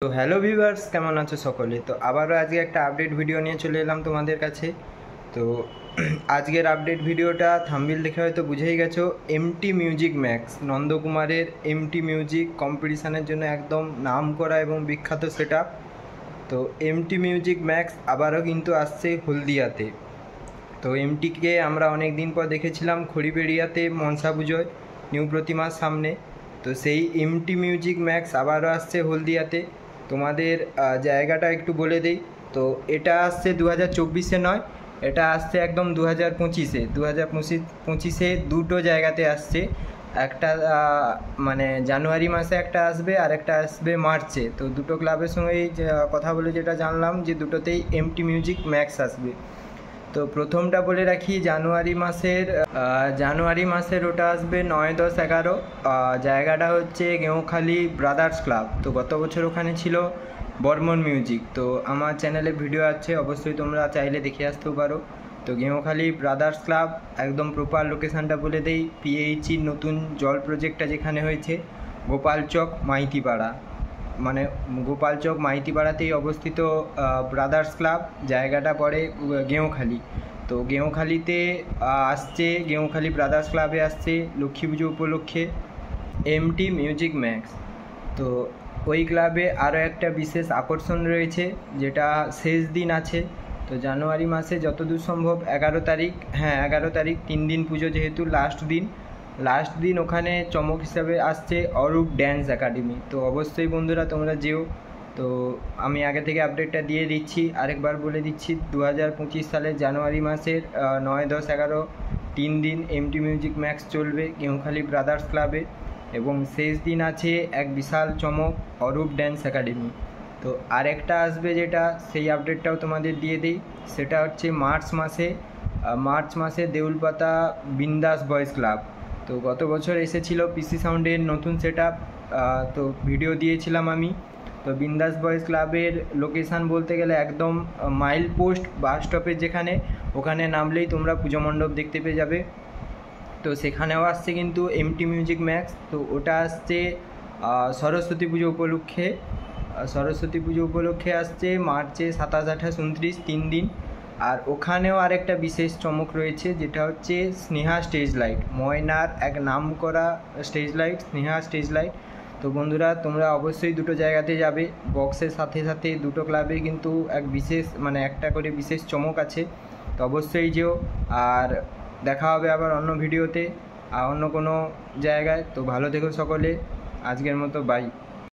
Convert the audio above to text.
তো hello viewers, কেমন আছো সকলে? তো আবারও আজকে একটা আপডেট ভিডিও নিয়ে চলে এলাম তোমাদের কাছে। তো আজকের আপডেট ভিডিওটা থাম্বনেল দেখে হয়তো বুঝেই গেছো, এমটি মিউজিক ম্যাক্স নন্দকুমারের এমটি মিউজিক কম্পিটিশানের জন্য একদম নাম করা এবং বিখ্যাত সেটআপ। তো এমটি মিউজিক ম্যাক্স আবারও কিন্তু আসছে হলদিয়াতে। তো এমটিকে আমরা অনেক দিন পর দেখেছিলাম খড়িবেড়িয়াতে মনসা পুজোয় নিউ প্রতিমার সামনে। তো সেই এমটি মিউজিক ম্যাক্স আবারও আসছে হলদিয়াতে। তোমাদের জায়গাটা একটু বলে দেই। তো এটা আসছে 2024-এ নয়, এটা আসছে একদম 2025-এ। 2025-এ দুটো জায়গাতে আসছে। একটা মানে জানুয়ারি মাসে একটা আসবে আর একটা আসবে মার্চে। তো দুটো ক্লাবের সঙ্গেই কথা বলে যেটা জানলাম যে দুটোতেই এমটি মিউজিক ম্যাক্স আসবে। তো প্রথমটা বলে রাখি, জানুয়ারি মাসের ওটা আসবে 9, 10, 11। জায়গাটা হচ্ছে গেঁওখালি ব্রাদার্স ক্লাব। তো গত বছর ওখানে ছিল বর্মন মিউজিক। তো আমার চ্যানেলে ভিডিও আছে, অবশ্যই তোমরা চাইলে দেখে আসতেও পারো। তো গেঁওখালি ব্রাদার্স ক্লাব একদম প্রপার লোকেশানটা বলে দেই। পিএইচির নতুন জল প্রজেক্টটা যেখানে হয়েছে, গোপালচক মাইতিপাড়া, মানে গোপালচক মাইতিপাড়াতেই অবস্থিত ব্রাদার্স ক্লাব। জায়গাটা পড়ে গেঁওখালি। তো গেঁওখালিতে আসছে, গেঁওখালি ব্রাদার্স ক্লাবে আসছে লক্ষ্মী পুজো উপলক্ষে এমটি মিউজিক ম্যাক্স। তো ওই ক্লাবে আরও একটা বিশেষ আকর্ষণ রয়েছে, যেটা শেষ দিন আছে। তো জানুয়ারি মাসে যতদূর সম্ভব 11 তারিখ, 11 তারিখ 3 দিন পুজো, যেহেতু লাস্ট দিন ওখানে চমক হিসাবে আসছে অরূপ ড্যান্স একাডেমি। তো অবশ্যই বন্ধুরা তোমরা যেও। তো আমি আগে থেকে আপডেটটা দিয়ে দিচ্ছি, আরেকবার বলে দিচ্ছি, 2025 সালের জানুয়ারি মাসের 9, 10, 11 3 দিন এমটি মিউজিক ম্যাক্স চলবে গেঁওখালি ব্রাদার্স ক্লাবে। এবং শেষ দিন আছে এক বিশাল চমক, অরূপ ড্যান্স একাডেমি। তো আরেকটা আসবে, যেটা সেই আপডেটটাও তোমাদের দিয়ে দিই, সেটা হচ্ছে মার্চ মাসে দেউলপাতা বিন্দাস বয়েজ ক্লাব। তো গত বছর এসেছিল পিসি সাউন্ডের নতুন সেটআপ, তো ভিডিও দিয়েছিলাম আমি। তো বিন্দাস বয়েজ ক্লাবের লোকেশান বলতে গেলে একদম মাইল পোস্ট বাস স্টপের যেখানে, ওখানে নামলেই তোমরা পুজো মণ্ডপ দেখতে পেয়ে যাবে। তো সেখানেও আসছে কিন্তু এমটি মিউজিক ম্যাক্স। তো ওটা আসছে সরস্বতী পুজো উপলক্ষে আসছে মার্চে 27, 28, 29 3 দিন। আর ওখানেও আরেকটা বিশেষ চমক রয়েছে, যেটা হচ্ছে স্নেহা স্টেজ লাইট, ময়নার এক নাম করা stage light, Sneha stage light. তো বন্ধুরা তোমরা অবশ্যই দুটো জায়গাতে যাবে। বক্সের সাথে সাথে দুটো ক্লাবে কিন্তু একটা করে বিশেষ চমক আছে। তো অবশ্যই যেও। আর দেখা হবে আবার অন্য ভিডিওতে আর অন্য কোনো জায়গায়। তো ভালো থেকো সকলে, আজকের মতো বাই।